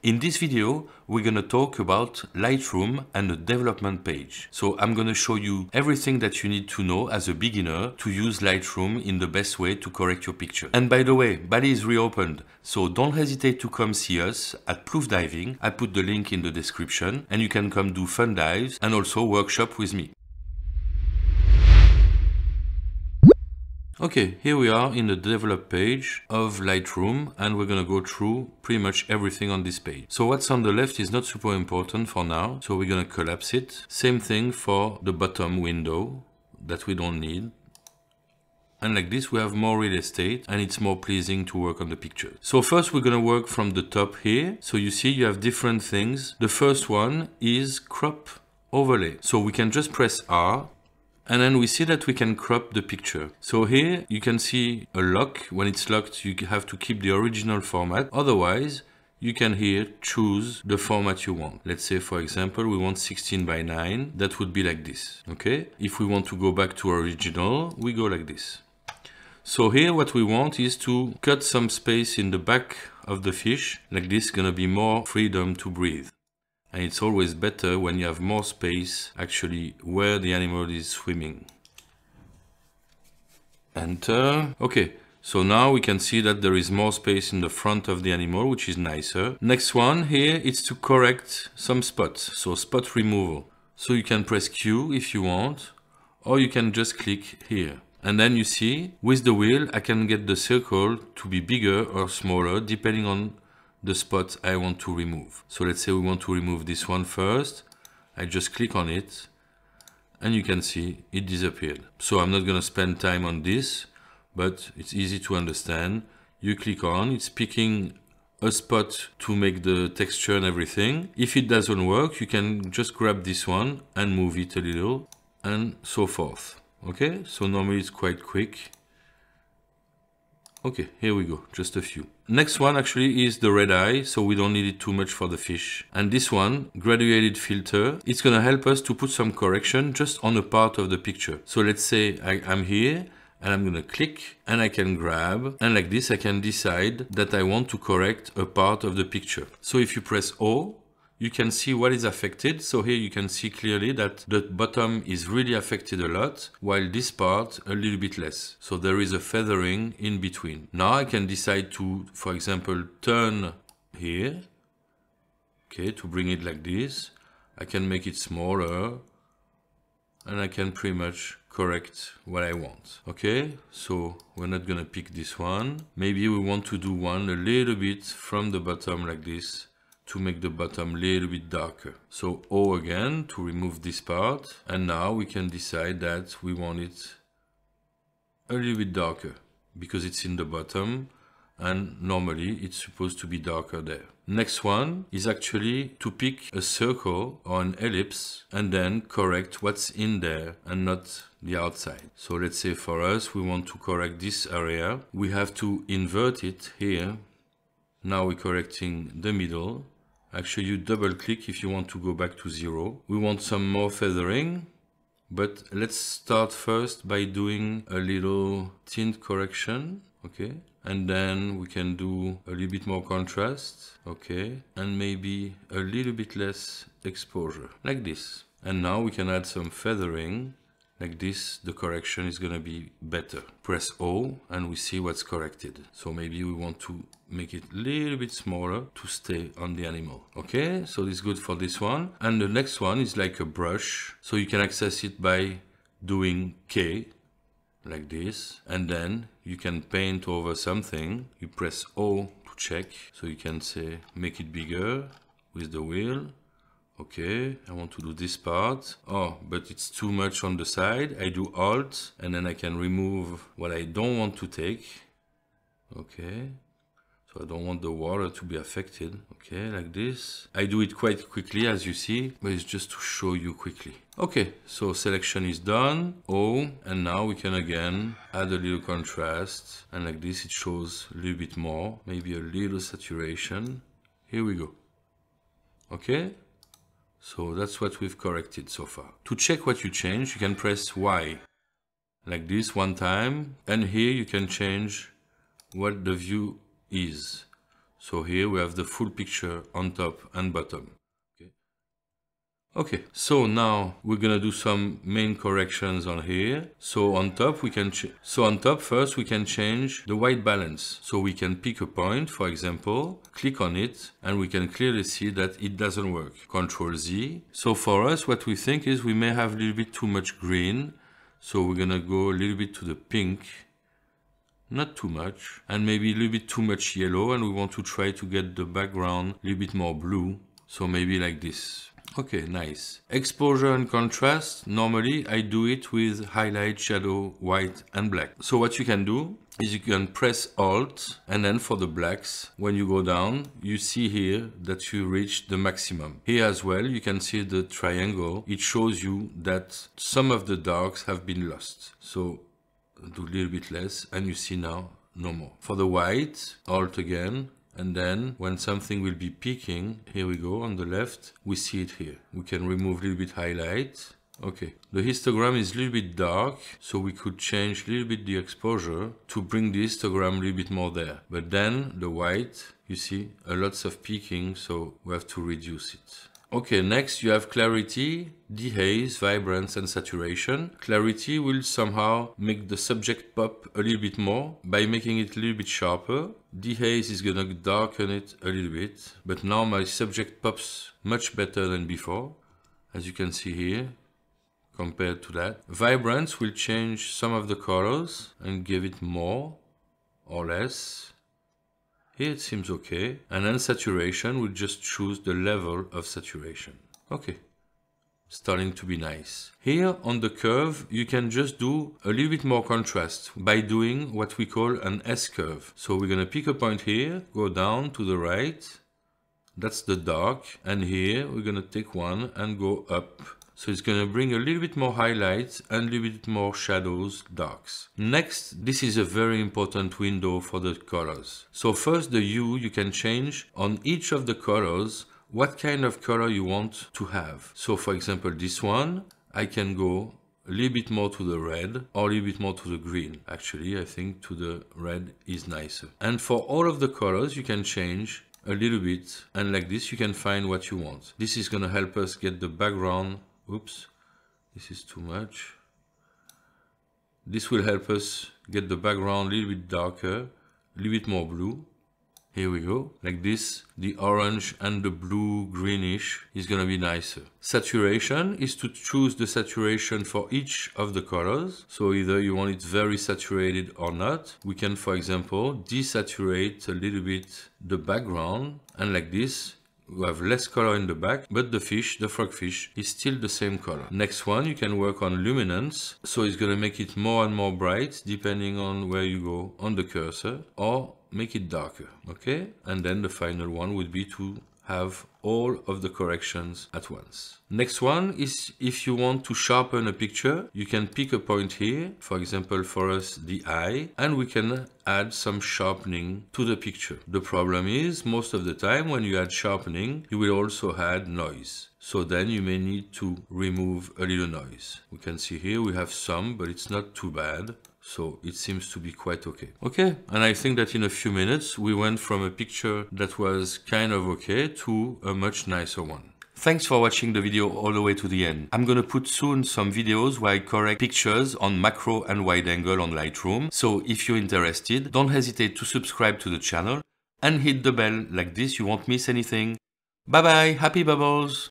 In this video, we're gonna talk about Lightroom and the development page. So I'm gonna show you everything that you need to know as a beginner to use Lightroom in the best way to correct your picture. And by the way, Bali is reopened, so don't hesitate to come see us at Proof Diving. I put the link in the description and you can come do fun dives and also workshop with me. Okay, here we are in the develop page of Lightroom and we're gonna go through pretty much everything on this page. So what's on the left is not super important for now, so we're gonna collapse it. Same thing for the bottom window that we don't need. And like this we have more real estate and it's more pleasing to work on the picture. So first we're gonna work from the top here. So you see you have different things. The first one is crop overlay. So we can just press R. And then we see that we can crop the picture. So here you can see a lock. When it's locked, you have to keep the original format. Otherwise, you can here choose the format you want. Let's say, for example, we want 16:9. That would be like this. Okay. If we want to go back to original, we go like this. So here what we want is to cut some space in the back of the fish. Like this, gonna be more freedom to breathe. And it's always better when you have more space actually where the animal is swimming. Enter. Okay, so now we can see that there is more space in the front of the animal, which is nicer. Next one here is to correct some spots. So spot removal. So you can press Q if you want, or you can just click here. And then you see with the wheel, I can get the circle to be bigger or smaller depending on the spot I want to remove. So let's say we want to remove this one first. I just click on it and you can see it disappeared. So I'm not gonna spend time on this, but it's easy to understand. You click on, it's picking a spot to make the texture and everything. If it doesn't work, you can just grab this one and move it a little and so forth. Okay, so normally it's quite quick. Okay, here we go, just a few. Next one actually is the red eye, so we don't need it too much for the fish. And this one, graduated filter, it's gonna help us to put some correction just on a part of the picture. So let's say I'm here, and I'm gonna click, and I can grab, and like this I can decide that I want to correct a part of the picture. So if you press O, you can see what is affected. So here you can see clearly that the bottom is really affected a lot, while this part a little bit less. So there is a feathering in between. Now I can decide to, for example, turn here, okay, to bring it like this. I can make it smaller, and I can pretty much correct what I want. Okay, so we're not gonna pick this one. Maybe we want to do one a little bit from the bottom like this, to make the bottom a little bit darker. So O again to remove this part, and now we can decide that we want it a little bit darker because it's in the bottom and normally it's supposed to be darker there. Next one is actually to pick a circle or an ellipse and then correct what's in there and not the outside. So let's say for us we want to correct this area. We have to invert it here. Now we're correcting the middle. Actually, you double click if you want to go back to 0. We want some more feathering, but let's start first by doing a little tint correction, okay? And then we can do a little bit more contrast, okay? And maybe a little bit less exposure, like this. And now we can add some feathering. Like this, the correction is gonna be better. Press O and we see what's corrected. So maybe we want to make it a little bit smaller to stay on the animal. Okay, so this is good for this one. And the next one is like a brush. So you can access it by doing K, like this. And then you can paint over something. You press O to check. So you can say, make it bigger with the wheel. Okay, I want to do this part. Oh, but it's too much on the side. I do Alt, and then I can remove what I don't want to take. Okay, so I don't want the water to be affected. Okay, like this. I do it quite quickly, as you see, but it's just to show you quickly. Okay, so selection is done. Oh, and now we can again add a little contrast. And like this, it shows a little bit more, maybe a little saturation. Here we go. Okay. So that's what we've corrected so far. To check what you change, you can press Y like this one time, and here you can change what the view is. So here we have the full picture on top and bottom. Okay, so now we're gonna do some main corrections on here. So on top first we can change the white balance. So we can pick a point, for example, click on it, and we can clearly see that it doesn't work. Control Z. So for us, what we think is we may have a little bit too much green. So we're gonna go a little bit to the pink, not too much, and maybe a little bit too much yellow, and we want to try to get the background a little bit more blue. So maybe like this. Okay, nice. Exposure and contrast, normally I do it with highlight, shadow, white and black. So what you can do is you can press Alt, and then for the blacks, when you go down, you see here that you reach the maximum. Here as well, you can see the triangle. It shows you that some of the darks have been lost. So do a little bit less, and you see now no more. For the white, Alt again. And then when something will be peaking, here we go on the left, we see it here. We can remove a little bit highlight. Okay, the histogram is a little bit dark, so we could change a little bit the exposure to bring the histogram a little bit more there. But then the white, you see, a lots of peaking, so we have to reduce it. Okay, next you have clarity, dehaze, vibrance and saturation. Clarity will somehow make the subject pop a little bit more by making it a little bit sharper. Dehaze is gonna darken it a little bit, but now my subject pops much better than before, as you can see here, compared to that. Vibrance will change some of the colors and give it more or less. Here it seems okay. And then saturation, we'll just choose the level of saturation. Okay, starting to be nice. Here on the curve, you can just do a little bit more contrast by doing what we call an S-curve. So we're gonna pick a point here, go down to the right. That's the dark. And here we're gonna take one and go up. So it's gonna bring a little bit more highlights and a little bit more shadows, darks. Next, this is a very important window for the colors. So first the hue, you can change on each of the colors what kind of color you want to have. So for example, this one, I can go a little bit more to the red or a little bit more to the green. Actually, I think to the red is nicer. And for all of the colors, you can change a little bit, and like this, you can find what you want. This is gonna help us get the background. Oops, this is too much. This will help us get the background a little bit darker, a little bit more blue. Here we go. Like this, the orange and the blue greenish is gonna be nicer. Saturation is to choose the saturation for each of the colors. So either you want it very saturated or not. We can, for example, desaturate a little bit the background, and like this, we have less color in the back, but the fish, the frogfish, is still the same color. Next one, you can work on luminance. So it's gonna make it more and more bright, depending on where you go on the cursor, or make it darker, okay? And then the final one would be to have all of the corrections at once. Next one is if you want to sharpen a picture, you can pick a point here, for example for us the eye, and we can add some sharpening to the picture. The problem is most of the time when you add sharpening, you will also add noise. So then you may need to remove a little noise. We can see here we have some, but it's not too bad. So it seems to be quite okay. Okay, and I think that in a few minutes we went from a picture that was kind of okay to a much nicer one. Thanks for watching the video all the way to the end. I'm gonna put soon some videos where I correct pictures on macro and wide angle on Lightroom. So if you're interested, don't hesitate to subscribe to the channel and hit the bell like this, you won't miss anything. Bye bye, happy bubbles!